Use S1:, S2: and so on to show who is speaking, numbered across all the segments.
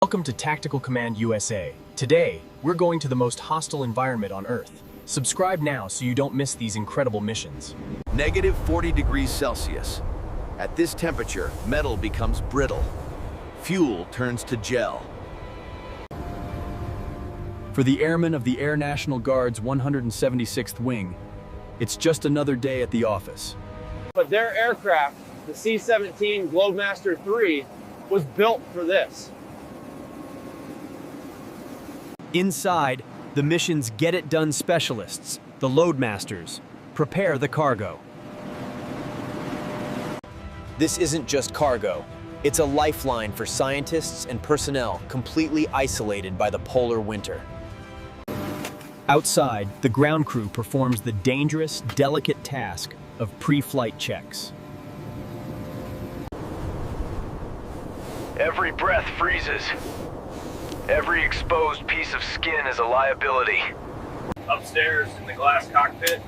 S1: Welcome to Tactical Command USA. Today, we're going to the most hostile environment on Earth. Subscribe now so you don't miss these incredible missions.
S2: Negative 40 degrees Celsius. At this temperature, metal becomes brittle. Fuel turns to gel.
S1: For the airmen of the Air National Guard's 176th Wing, it's just another day at the office.
S3: But their aircraft, the C-17 Globemaster III, was built for this.
S1: Inside, the mission's get-it-done specialists, the loadmasters, prepare the cargo. This isn't just cargo. It's a lifeline for scientists and personnel completely isolated by the polar winter. Outside, the ground crew performs the dangerous, delicate task of pre-flight checks.
S4: Every breath freezes. Every exposed piece of skin is a liability.
S3: Upstairs in the glass cockpit,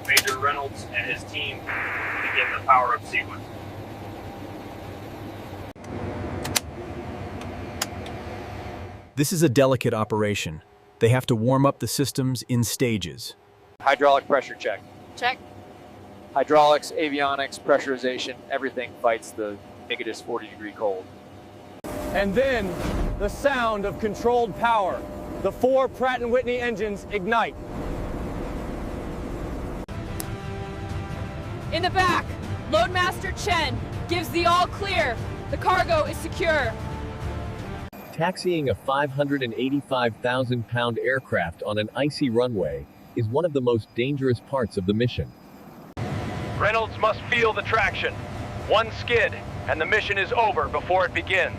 S3: Major Reynolds and his team begin the power-up sequence.
S1: This is a delicate operation. They have to warm up the systems in stages.
S3: Hydraulic pressure check.
S5: Check.
S3: Hydraulics, avionics, pressurization, everything fights the negative 40-degree cold. And then, the sound of controlled power. The 4 Pratt & Whitney engines ignite.
S5: In the back, Loadmaster Chen gives the all clear. The cargo is secure.
S6: Taxiing a 585,000-pound aircraft on an icy runway is one of the most dangerous parts of the mission.
S4: Reynolds must feel the traction. One skid, and the mission is over before it begins.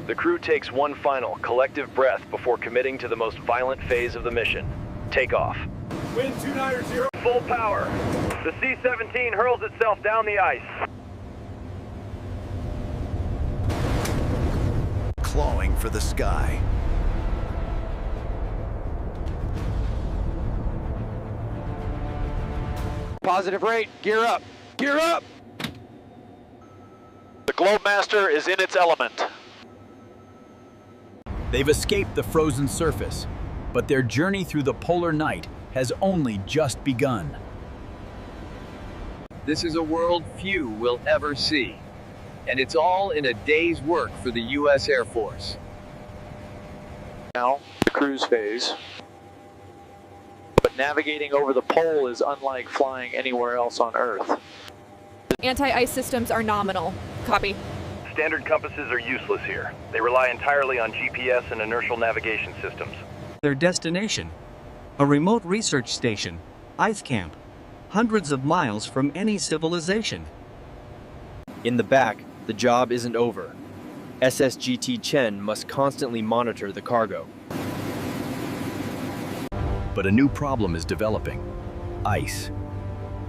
S4: The crew takes one final, collective breath before committing to the most violent phase of the mission. Takeoff.
S3: Wind 290.
S4: Full power. The C-17 hurls itself down the ice.
S2: Clawing for the sky.
S3: Positive rate, gear up. Gear up!
S4: The Globemaster is in its element.
S1: They've escaped the frozen surface, but their journey through the polar night has only just begun.
S6: This is a world few will ever see, and it's all in a day's work for the U.S. Air Force.
S3: Now, the cruise phase. But navigating over the pole is unlike flying anywhere else on Earth.
S5: Anti-ice systems are nominal. Copy.
S4: Standard compasses are useless here. They rely entirely on GPS and inertial navigation systems.
S7: Their destination, a remote research station, ice camp, hundreds of miles from any civilization.
S8: In the back, the job isn't over. SSGT Chen must constantly monitor the cargo.
S2: But a new problem is developing. Ice.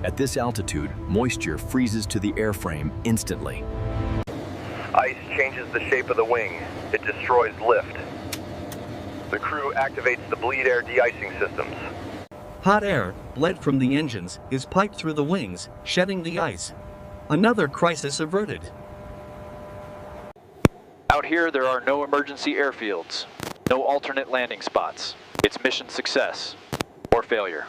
S2: At this altitude, moisture freezes to the airframe instantly.
S4: Ice changes the shape of the wing. It destroys lift. The crew activates the bleed air de-icing systems.
S7: Hot air, bled from the engines, is piped through the wings, shedding the ice. Another crisis averted.
S3: Out here, there are no emergency airfields, no alternate landing spots. It's mission success or failure.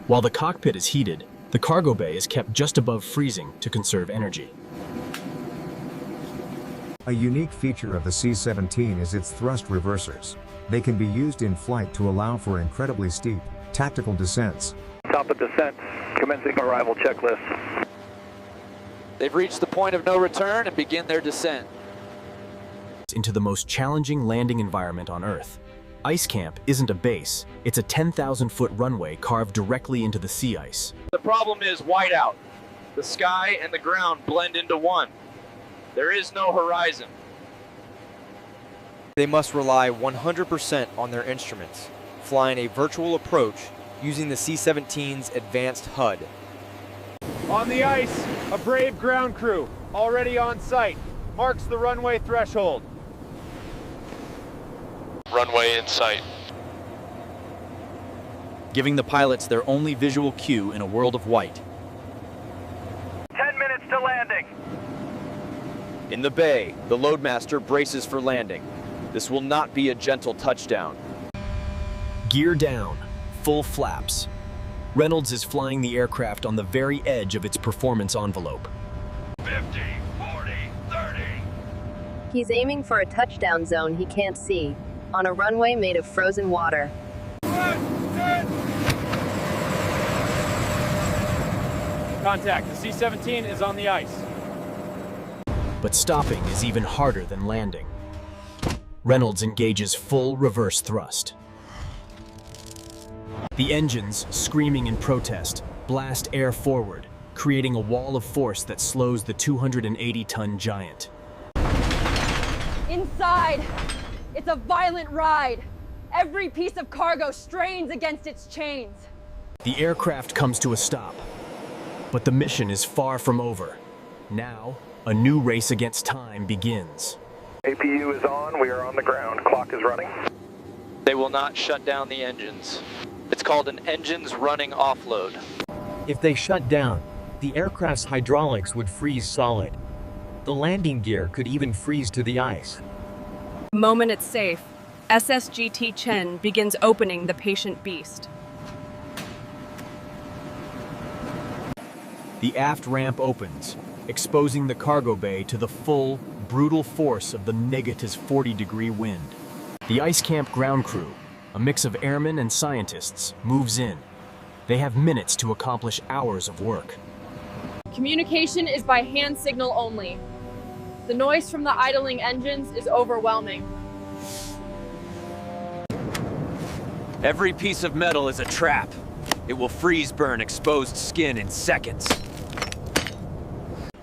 S1: While the cockpit is heated, the cargo bay is kept just above freezing to conserve energy.
S9: A unique feature of the C-17 is its thrust reversers. They can be used in flight to allow for incredibly steep, tactical descents.
S4: Top of descent, commencing arrival checklist.
S3: They've reached the point of no return and begin their descent.
S1: Into the most challenging landing environment on Earth. Ice Camp isn't a base, it's a 10,000-foot runway carved directly into the sea ice.
S3: The problem is whiteout. The sky and the ground blend into one. There is no horizon.
S8: They must rely 100% on their instruments, flying a virtual approach using the C-17's advanced HUD.
S3: On the ice, a brave ground crew, already on site, marks the runway threshold.
S4: Runway in sight.
S1: Giving the pilots their only visual cue in a world of white.
S4: 10 minutes to landing.
S3: In the bay, the Loadmaster braces for landing. This will not be a gentle touchdown.
S1: Gear down, full flaps. Reynolds is flying the aircraft on the very edge of its performance envelope.
S4: 50, 40, 30.
S10: He's aiming for a touchdown zone he can't see, on a runway made of frozen water.
S3: Contact, the C-17 is on the ice.
S1: But stopping is even harder than landing. Reynolds engages full reverse thrust. The engines, screaming in protest, blast air forward, creating a wall of force that slows the 280-ton giant.
S5: Inside, it's a violent ride. Every piece of cargo strains against its chains.
S1: The aircraft comes to a stop, but the mission is far from over. Now, a new race against time begins.
S4: APU is on, we are on the ground, clock is running.
S3: They will not shut down the engines. It's called an engines running offload.
S11: If they shut down, the aircraft's hydraulics would freeze solid. The landing gear could even freeze to the ice.
S12: The moment it's safe, SSGT Chen begins opening the patient beast.
S1: The aft ramp opens, exposing the cargo bay to the full, brutal force of the negative 40-degree wind. The ice camp ground crew, a mix of airmen and scientists, moves in. They have minutes to accomplish hours of work.
S5: Communication is by hand signal only. The noise from the idling engines is overwhelming.
S3: Every piece of metal is a trap. It will freeze burn exposed skin in seconds.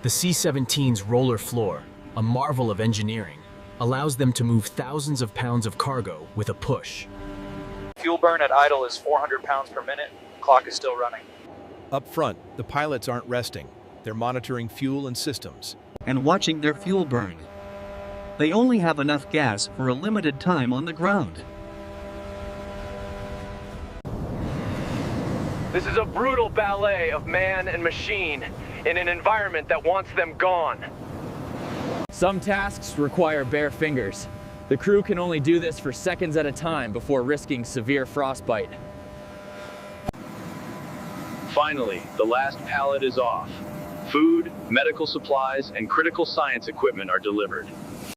S1: The C-17's roller floor, a marvel of engineering, allows them to move thousands of pounds of cargo with a push.
S3: Fuel burn at idle is 400 pounds per minute. Clock is still running.
S13: Up front, the pilots aren't resting. They're monitoring fuel and systems.
S7: And watching their fuel burn. They only have enough gas for a limited time on the ground.
S14: This is a brutal ballet of man and machine in an environment that wants them gone.
S8: Some tasks require bare fingers. The crew can only do this for seconds at a time before risking severe frostbite.
S6: Finally, the last pallet is off. Food, medical supplies, and critical science equipment are delivered.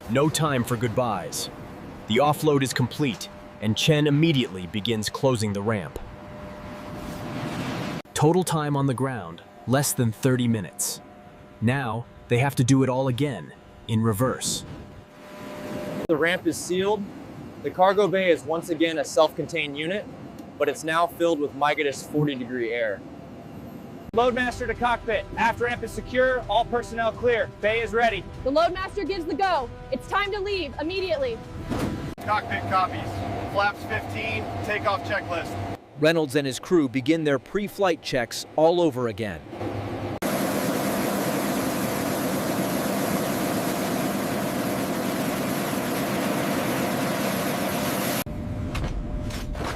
S1: No time for goodbyes. The offload is complete, and Chen immediately begins closing the ramp. Total time on the ground, less than 30 minutes. Now, they have to do it all again, in reverse.
S8: The ramp is sealed. The cargo bay is once again a self-contained unit, but it's now filled with negative 40-degree air.
S3: Loadmaster to cockpit. Aft ramp is secure. All personnel clear. Bay is ready.
S5: The Loadmaster gives the go. It's time to leave immediately.
S4: Cockpit copies. Flaps 15, takeoff checklist.
S8: Reynolds and his crew begin their pre-flight checks all over again.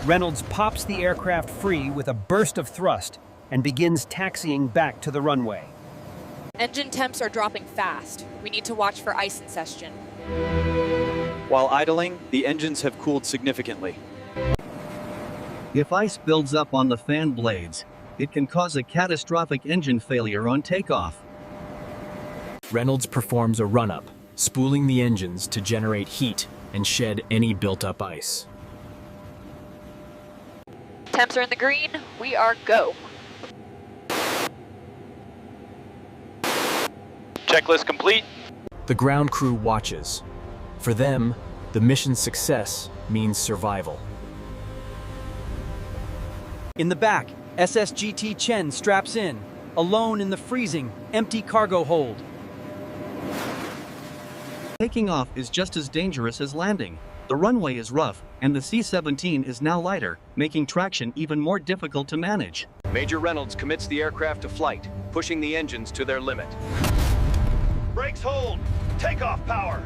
S15: Reynolds pops the aircraft free with a burst of thrust and begins taxiing back to the runway.
S5: Engine temps are dropping fast. We need to watch for ice ingestion.
S3: While idling, the engines have cooled significantly.
S7: If ice builds up on the fan blades, it can cause a catastrophic engine failure on takeoff.
S1: Reynolds performs a run-up, spooling the engines to generate heat and shed any built-up ice.
S5: Temps are in the green. We are go.
S3: Checklist complete.
S1: The ground crew watches. For them, the mission's success means survival.
S15: In the back, SSGT Chen straps in, alone in the freezing, empty cargo hold.
S7: Taking off is just as dangerous as landing. The runway is rough, and the C-17 is now lighter, making traction even more difficult to manage.
S6: Major Reynolds commits the aircraft to flight, pushing the engines to their limit.
S4: Brakes hold, takeoff power.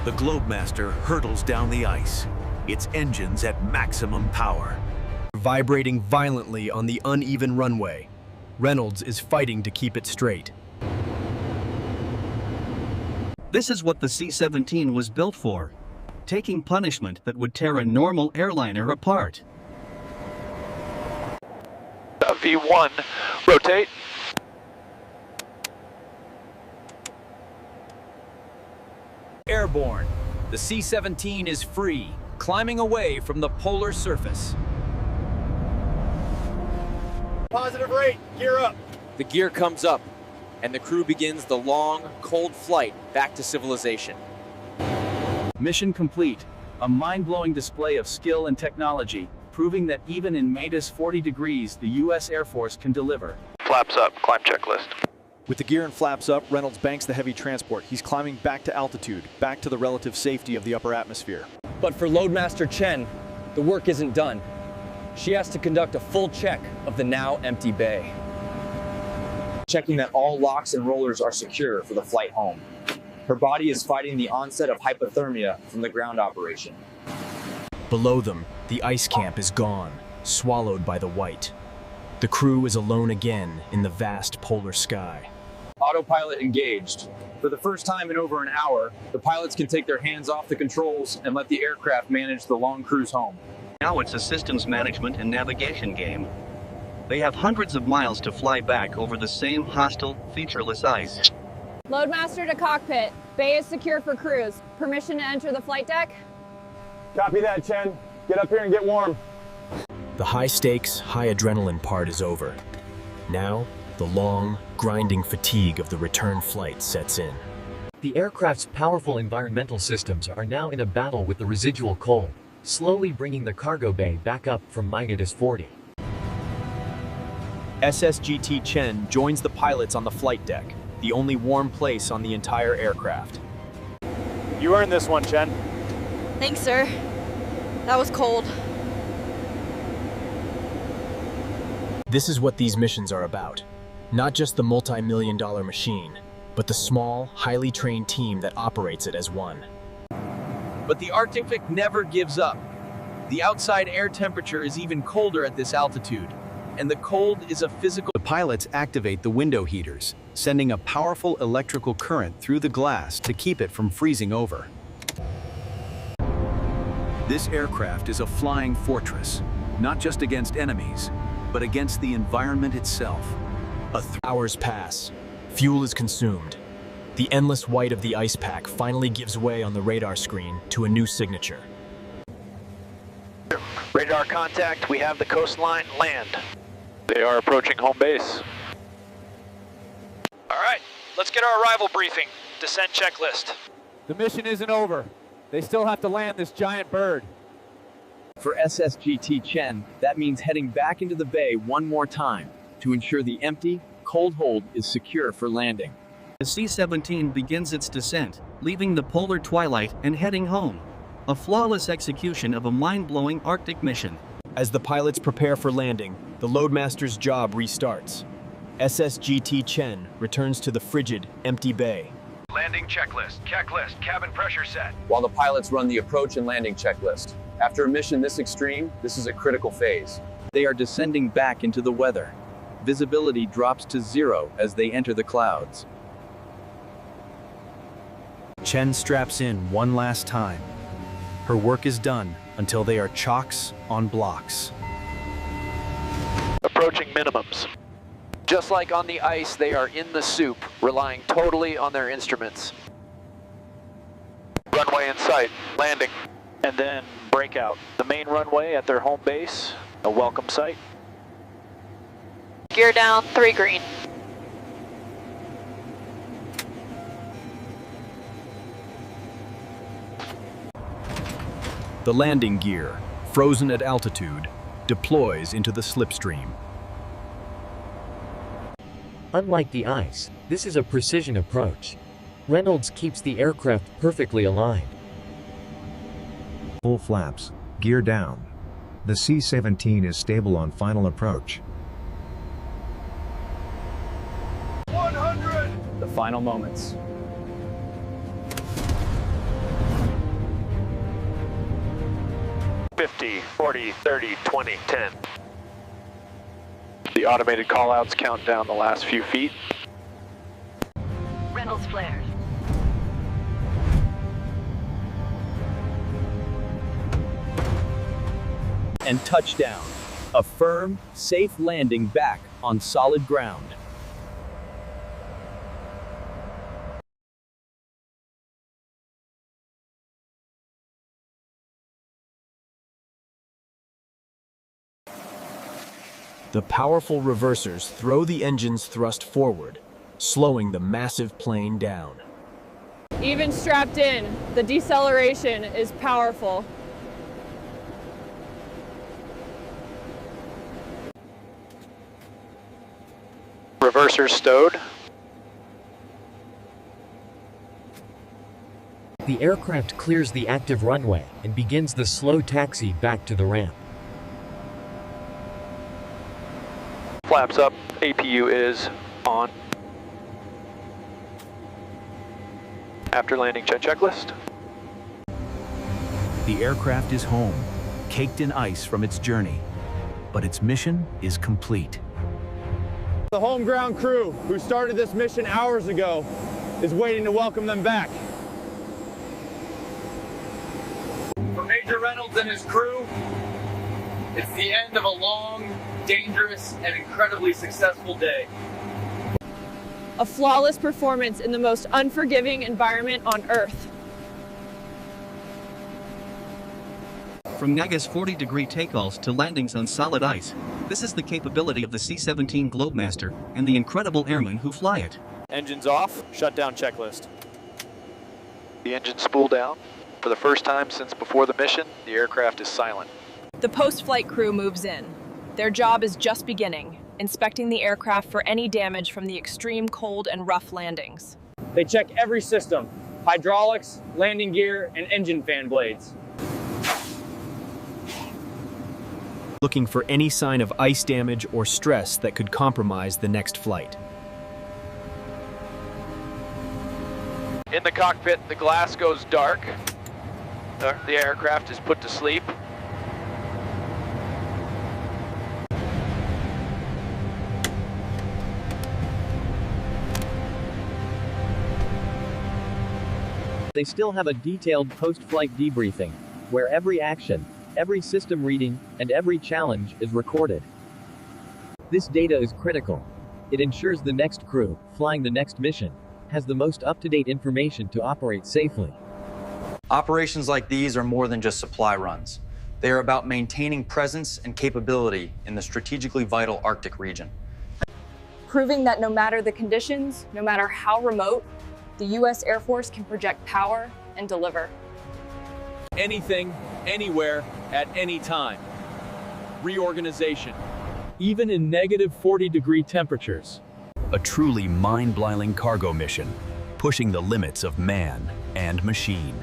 S2: The Globemaster hurtles down the ice, its engines at maximum power.
S1: Vibrating violently on the uneven runway, Reynolds is fighting to keep it straight.
S7: This is what the C-17 was built for, taking punishment that would tear a normal airliner apart.
S14: V1, rotate.
S15: Airborne. The C-17 is free, climbing away from the polar surface.
S3: Positive rate, gear up.
S8: The gear comes up, and the crew begins the long, cold flight back to civilization.
S6: Mission complete. A mind-blowing display of skill and technology, proving that even in -40 degrees, the U.S. Air Force can deliver.
S14: Flaps up, climb checklist.
S16: With the gear and flaps up, Reynolds banks the heavy transport. He's climbing back to altitude, back to the relative safety of the upper atmosphere.
S8: But for Loadmaster Chen, the work isn't done. She has to conduct a full check of the now empty bay, checking that all locks and rollers are secure for the flight home. Her body is fighting the onset of hypothermia from the ground operation.
S1: Below them, the ice camp is gone, swallowed by the white. The crew is alone again in the vast polar sky.
S8: Autopilot engaged. For the first time in over an hour, the pilots can take their hands off the controls and let the aircraft manage the long cruise home.
S7: Now it's a systems management and navigation game. They have hundreds of miles to fly back over the same hostile, featureless ice.
S5: Loadmaster to cockpit. Bay is secure for cruise. Permission to enter the flight deck?
S3: Copy that, Chen. Get up here and get warm.
S1: The high-stakes, high-adrenaline part is over. Now, the long, grinding fatigue of the return flight sets in.
S11: The aircraft's powerful environmental systems are now in a battle with the residual cold, slowly bringing the cargo bay back up from -40.
S1: SSGT Chen joins the pilots on the flight deck, the only warm place on the entire aircraft.
S3: You earned this one, Chen.
S5: Thanks, sir. That was cold.
S1: This is what these missions are about. Not just the multi-million-dollar machine, but the small, highly trained team that operates it as one.
S15: But the Arctic never gives up. The outside air temperature is even colder at this altitude, and the cold is a physical.
S13: The pilots activate the window heaters, sending a powerful electrical current through the glass to keep it from freezing over. This aircraft is a flying fortress, not just against enemies, but against the environment itself.
S1: Hours pass. Fuel is consumed. The endless white of the ice pack finally gives way on the radar screen to a new signature.
S14: Radar contact, we have the coastline, land. They are approaching home base. All right, let's get our arrival briefing. Descent checklist.
S3: The mission isn't over. They still have to land this giant bird.
S15: For SSGT Chen, that means heading back into the bay one more time to ensure the empty, cold hold is secure for landing.
S7: The C-17 begins its descent, leaving the polar twilight and heading home. A flawless execution of a mind-blowing Arctic mission.
S1: As the pilots prepare for landing, the Loadmaster's job restarts. SSGT Chen returns to the frigid, empty bay.
S4: Landing checklist, cabin pressure set.
S8: While the pilots run the approach and landing checklist. After a mission this extreme, this is a critical phase.
S2: They are descending back into the weather. Visibility drops to 0 as they enter the clouds.
S13: Chen straps in one last time. Her work is done until they are chocks on blocks.
S14: Approaching minimums. Just like on the ice, they are in the soup, relying totally on their instruments. Runway in sight, landing. And then breakout. The main runway at their home base, a welcome sight.
S5: Gear down, 3 green.
S1: The landing gear, frozen at altitude, deploys into the slipstream.
S11: Unlike the ice, this is a precision approach. Reynolds keeps the aircraft perfectly aligned.
S9: Full flaps, gear down. The C-17 is stable on final approach.
S8: 100! The final moments.
S14: $50, 40, 30, 20, 10. The The automated callouts count down the last few feet.
S10: Reynolds flares.
S2: And touchdown. A firm, safe landing back on solid ground.
S1: The powerful reversers throw the engine's thrust forward, slowing the massive plane down.
S5: Even strapped in, the deceleration is powerful.
S14: Reversers stowed.
S11: The aircraft clears the active runway and begins the slow taxi back to the ramp.
S14: Flaps up, APU is on. After landing checklist.
S13: The aircraft is home, caked in ice from its journey, but its mission is complete.
S3: The home ground crew who started this mission hours ago is waiting to welcome them back.
S8: For Major Reynolds and his crew, it's the end of a long, dangerous, and incredibly successful day.
S5: A flawless performance in the most unforgiving environment on Earth.
S7: From negative 40-degree takeoffs to landings on solid ice, this is the capability of the C-17 Globemaster and the incredible airmen who fly it.
S3: Engines off, shutdown checklist.
S14: The engine spool down. For the first time since before the mission, the aircraft is silent.
S12: The post-flight crew moves in. Their job is just beginning, inspecting the aircraft for any damage from the extreme cold and rough landings.
S3: They check every system: hydraulics, landing gear, and engine fan blades.
S1: Looking for any sign of ice damage or stress that could compromise the next flight.
S14: In the cockpit, the glass goes dark. The aircraft is put to sleep.
S15: They still have a detailed post-flight debriefing, where every action, every system reading, and every challenge is recorded. This data is critical. It ensures the next crew, flying the next mission, has the most up-to-date information to operate safely.
S17: Operations like these are more than just supply runs. They are about maintaining presence and capability in the strategically vital Arctic region.
S5: Proving that no matter the conditions, no matter how remote, the U.S. Air Force can project power and deliver.
S6: Anything, anywhere, at any time. Reorganization. Even in negative 40-degree temperatures.
S2: A truly mind-blowing cargo mission, pushing the limits of man and machine.